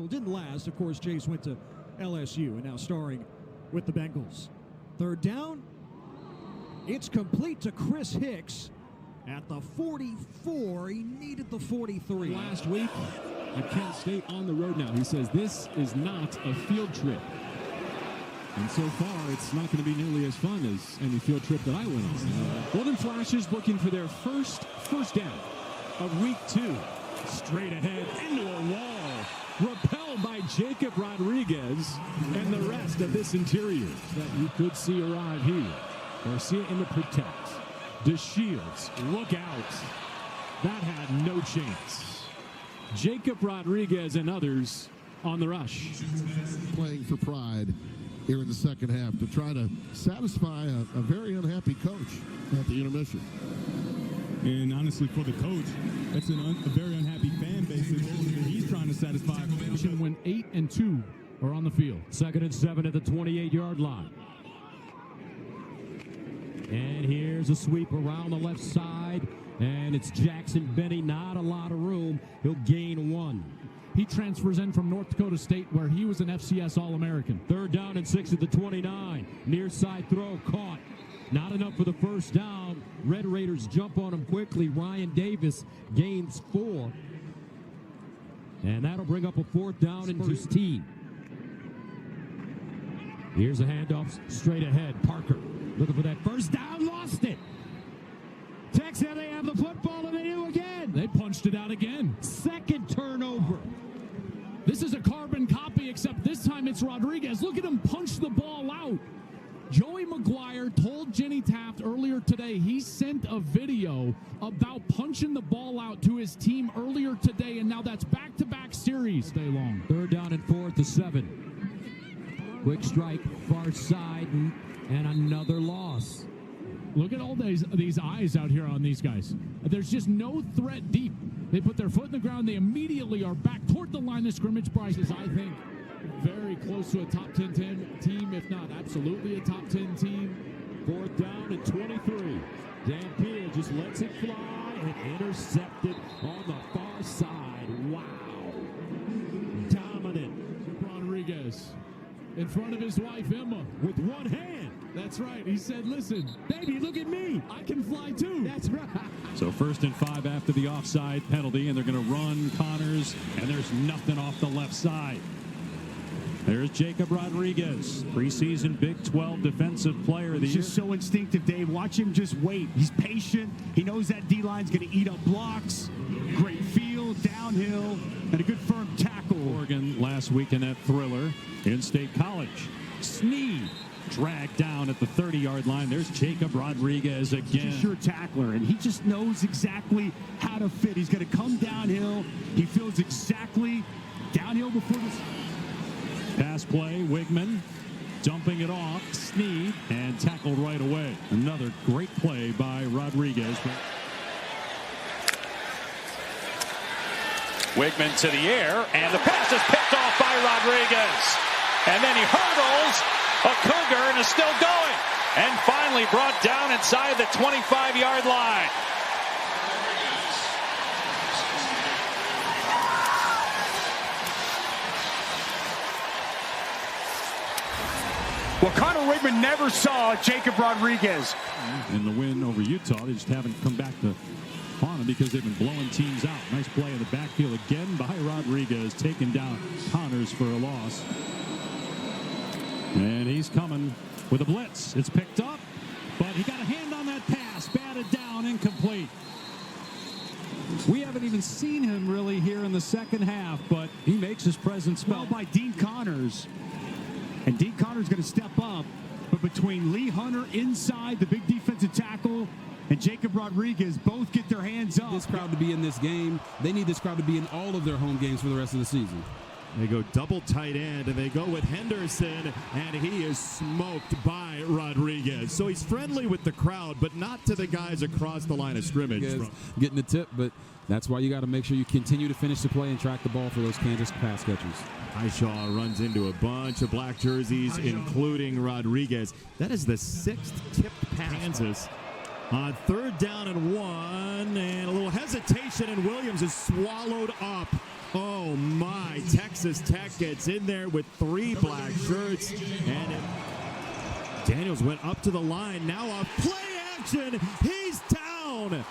tackle. Didn't last. Of course, Chase went to LSU and now starring with the Bengals. Third down. It's complete to Chris Hicks at the 44. He needed the 43. Last week at Kent State on the road now. He says this is not a field trip. And so far, it's not going to be nearly as fun as any field trip that I went on. Golden Flashes looking for their first down of week 2. Straight ahead into a wall. Repelled by Jacob Rodriguez and the rest of this interior that you could see arrive here. Garcia in the protect. DeShields, look out. That had no chance. Jacob Rodriguez and others on the rush. Playing for pride here in the second half to try to satisfy a very unhappy coach at the intermission. And honestly, for the coach, that's a very unhappy fan base that he's trying to satisfy. When 8 and 2 are on the field. 2nd and 7 at the 28-yard line. And here's a sweep around the left side. And it's Jackson Benny. Not a lot of room. He'll gain 1. He transfers in from North Dakota State, where he was an FCS All-American. 3rd down and 6 at the 29. Near side throw caught. Not enough for the first down. Red Raiders jump on him quickly. Ryan Davis gains 4. And that'll bring up a 4th down and 16. Here's a handoff straight ahead. Parker looking for that first down. Lost it. Texas, they have the football, and they do again. They punched it out again. 2nd turnover. This is a carbon copy, except this time it's Rodriguez. Look at him punch the ball out. Joey McGuire told Jenny Taft earlier today he sent a video about punching the ball out to his team earlier today, and now that's back-to-back series day long. 3rd down and 4th to 7. Quick strike, far side, and another loss. Look at all these eyes out here on these guys. There's just no threat deep. They put their foot in the ground. They immediately are back toward the line of scrimmage. Bryce is, I think, very close to a top 10 team, if not absolutely a top 10 team. 4th down and 23. Dampier just lets it fly and intercepted on the far side. Wow. Dominant. Rodriguez in front of his wife, Emma, with one hand. That's right. He said, listen, baby, look at me. I can fly too. That's right. So 1st and 5 after the offside penalty, and they're going to run Connors, and there's nothing off the left side. There's Jacob Rodriguez, preseason Big 12 Defensive Player of the Year. He's just so instinctive, Dave. Watch him just wait. He's patient. He knows that D-line's going to eat up blocks. Great field, downhill, and a good firm tackle. Oregon last week in that thriller in State College. Sneed dragged down at the 30-yard line. There's Jacob Rodriguez again. He's a sure tackler, and he just knows exactly how to fit. He's going to come downhill. He feels exactly downhill before this. Pass play, Wigman dumping it off, Sneed, and tackled right away. Another great play by Rodriguez. Wigman to the air, and the pass is picked off by Rodriguez. And then he hurdles a Cougar and is still going. And finally brought down inside the 25-yard line. Well, Connor Wigman never saw Jacob Rodriguez. In the win over Utah, they just haven't come back to haunt them because they've been blowing teams out. Nice play in the backfield again by Rodriguez, taking down Connors for a loss. And he's coming with a blitz. It's picked up, but he got a hand on that pass. Batted down, incomplete. We haven't even seen him really here in the second half, but he makes his presence Well, felt. by Dean Connors. And Dean Connors going to step up. But between Lee Hunter inside, the big defensive tackle, and Jacob Rodriguez both get their hands up. This crowd to be in this game. They need this crowd to be in all of their home games for the rest of the season. They go double tight end, and they go with Henderson, and he is smoked by Rodriguez. So he's friendly with the crowd, but not to the guys across the line of scrimmage. Getting the tip, but that's why you got to make sure you continue to finish the play and track the ball for those Kansas pass catchers. Highshaw runs into a bunch of black jerseys, including Rodriguez. That is the 6th tipped pass. Kansas on 3rd down and 1, and a little hesitation, and Williams is swallowed up Oh my, Texas Tech gets in there with 3 black shirts, and Daniels went up to the line, now a play action, he's down!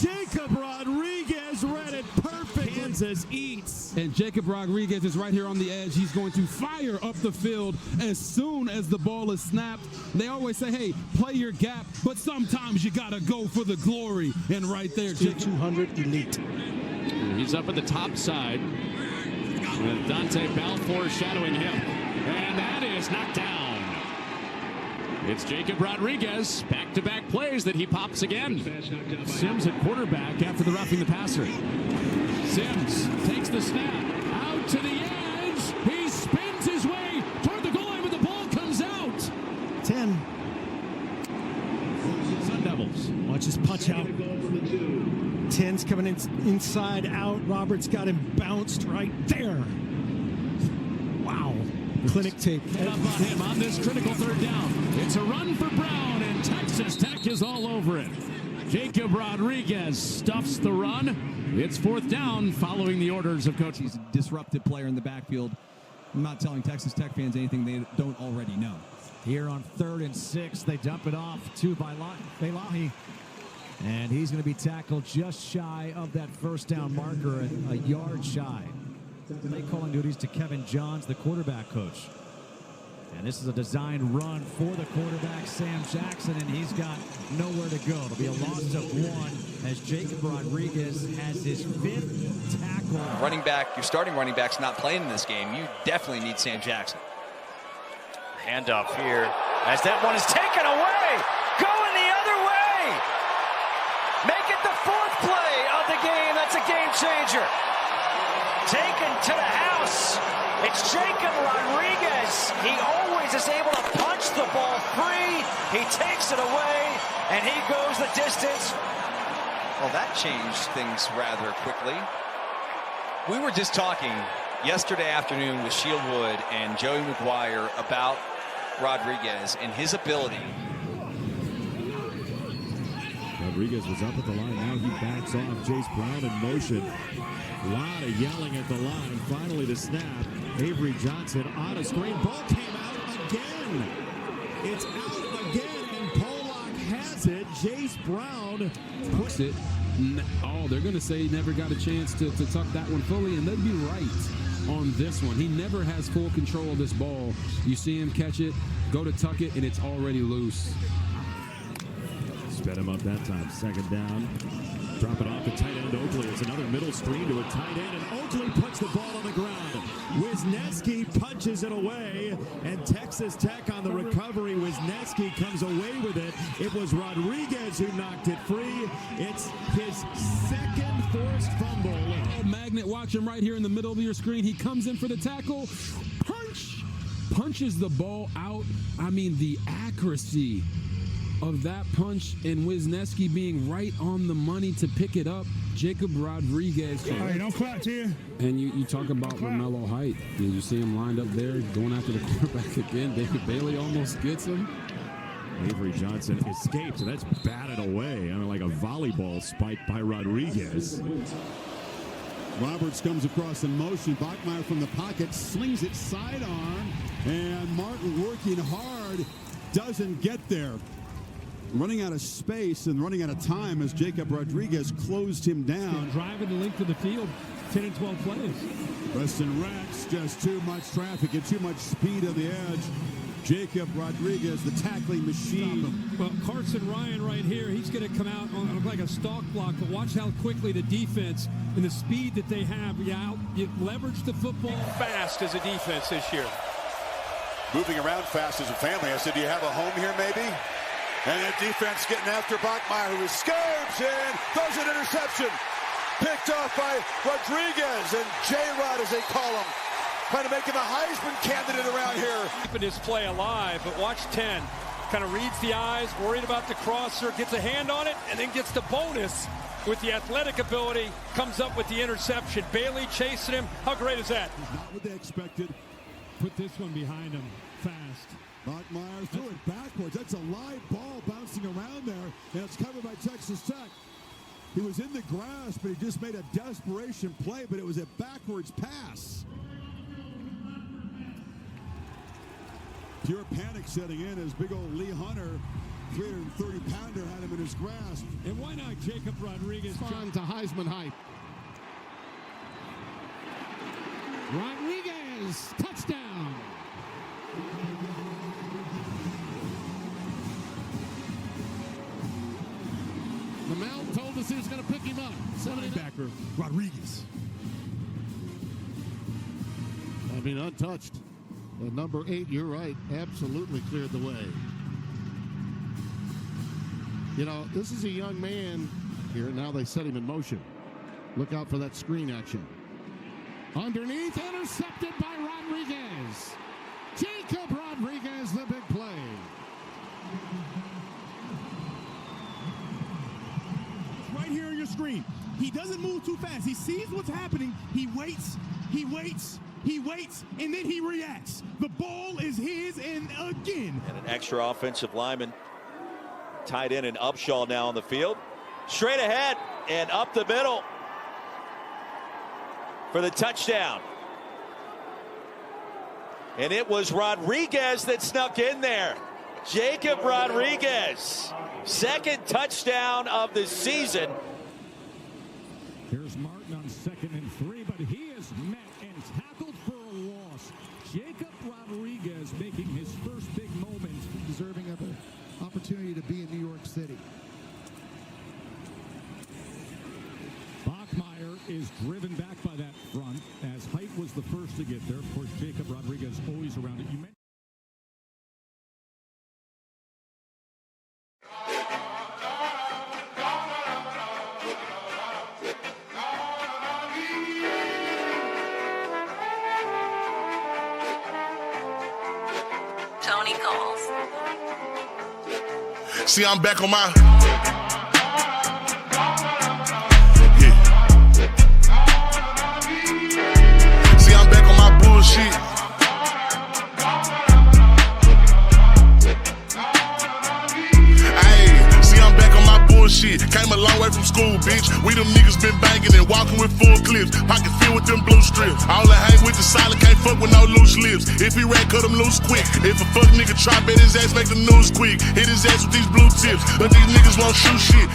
Jacob Rodriguez read it perfect. Kansas eats. And Jacob Rodriguez is right here on the edge. He's going to fire up the field as soon as the ball is snapped. They always say, hey, play your gap, but sometimes you got to go for the glory. And right there, 200 elite. He's up at the top side with Dante Balfour shadowing him. And that is knocked down. It's Jacob Rodriguez. Back-to-back plays that he pops again. Sims at quarterback after the roughing the passer. Sims takes the snap. Out to the edge. He spins his way toward the goal line, but the ball comes out. 10. Sun Devils. Watch his punch out. 10's coming in inside out. Roberts got him bounced right there. Wow. Clinic tape. Up on him on this critical third down. It's a run for Brown, and Texas Tech is all over it. Jacob Rodriguez stuffs the run. It's 4th down following the orders of coach. He's a disruptive player in the backfield. I'm not telling Texas Tech fans anything they don't already know. Here on 3rd and 6, they dump it off to Bailahi. And he's going to be tackled just shy of that first down marker, a yard shy. Play calling duties to Kevin Johns, the quarterback coach. And this is a designed run for the quarterback, Sam Jackson, and he's got nowhere to go. It'll be a loss of 1 as Jacob Rodriguez has his 5th tackle. Running back, your starting running back's not playing in this game. You definitely need Sam Jackson. Handoff here as that one is taken away. Going the other way. Make it the 4th play of the game. That's a game changer. Taken to the house. It's Jacob Rodriguez. He always is able to punch the ball free. He takes it away, and he goes the distance. Well, that changed things rather quickly. We were just talking yesterday afternoon with Shieldwood and Joey McGuire about Rodriguez and his ability. Rodriguez was up at the line. Now he backs off. Jace Brown in motion. A lot of yelling at the line. Finally the snap. Avery Johnson on a screen. Ball came out again. It's out again, and Pollock has it. Jace Brown puts it. Oh, they're going to say he never got a chance to tuck that one fully, and they'd be right on this one. He never has full control of this ball. You see him catch it, go to tuck it, and it's already loose. Sped him up that time. 2nd down. Drop it off to tight end Oakley. It's another middle screen to a tight end, and Oakley puts the ball on the ground. Wisniewski punches it away, and Texas Tech on the recovery. Wisniewski comes away with it. It was Rodriguez who knocked it free. It's his 2nd forced fumble. Oh, Magnet, watch him right here in the middle of your screen. He comes in for the tackle. Punches the ball out. I mean, the accuracy of that punch, and Wisniewski being right on the money to pick it up. Jacob Rodriguez. Hey, don't clap to you. And you talk about LaMelo Height. You see him lined up there going after the quarterback again. David Bailey almost gets him. Avery Johnson escapes, and that's batted away. I mean, like a volleyball spiked by Rodriguez. Roberts comes across in motion. Bachmeier from the pocket slings it sidearm, and Martin working hard doesn't get there. Running out of space and running out of time as Jacob Rodriguez closed him down. Driving the length of the field, 10 and 12 plays. Preston Rex, just too much traffic and too much speed on the edge. Jacob Rodriguez, the tackling machine. Well, Carson Ryan right here, he's going to come out on like a stalk block, but watch how quickly the defense and the speed that they have, you leverage the football. Fast as a defense this year. Moving around fast as a family. I said, do you have a home here maybe? And that defense getting after Bachmeier, who escapes and throws an interception. Picked off by Rodriguez and J-Rod, as they call him. Trying to make him a Heisman candidate around here. Keeping his play alive, but watch 10. Kind of reads the eyes, worried about the crosser, gets a hand on it, and then gets the bonus with the athletic ability, comes up with the interception. Bailey chasing him. How great is that? Not what they expected. Put this one behind him fast. Bachmeier threw it backwards. That's a live ball bouncing around there, and it's covered by Texas Tech. He was in the grass, but he just made a desperation play, but it was a backwards pass. Pure panic setting in as big old Lee Hunter, 330-pounder, had him in his grasp. And why not Jacob Rodriguez? On to Heisman hype. Rodriguez, touchdown. The Mount told us he was going to pick him up. Linebacker, Rodriguez. I mean, untouched. Number 8, you're right, absolutely cleared the way. You know, this is a young man here. Now they set him in motion. Look out for that screen action. Underneath, intercepted by Rodriguez. Jacob Rodriguez, the big play. Right here on your screen. He doesn't move too fast. He sees what's happening. He waits, and then he reacts. The ball is his, and again. And an extra offensive lineman, tight end and Upshaw now on the field. Straight ahead and up the middle for the touchdown. And it was Rodriguez that snuck in there. Jacob Rodriguez, second touchdown of the season. Here's Martin on 2nd and 3, but he is met and tackled for a loss. Jacob Rodriguez making his first big moment. Deserving of an opportunity to be in New York City. Bachmeier is driven back by that front as Height was the first to get there. Of course, Jacob Rodriguez always around it. Tony calls. See, I'm back on my. See, I'm back on my bullshit. Ayy, see, I'm back on my bullshit. Came a long way from school, bitch. We them niggas been banging and walking with full clips. Pocket filled with them blue strips. All I hang with the silent, can't fuck with no loose lips. If he rat, cut him loose quick. If a fuck nigga try, bet his ass make the news quick. Hit his ass with these blue tips, but these niggas won't shoot shit.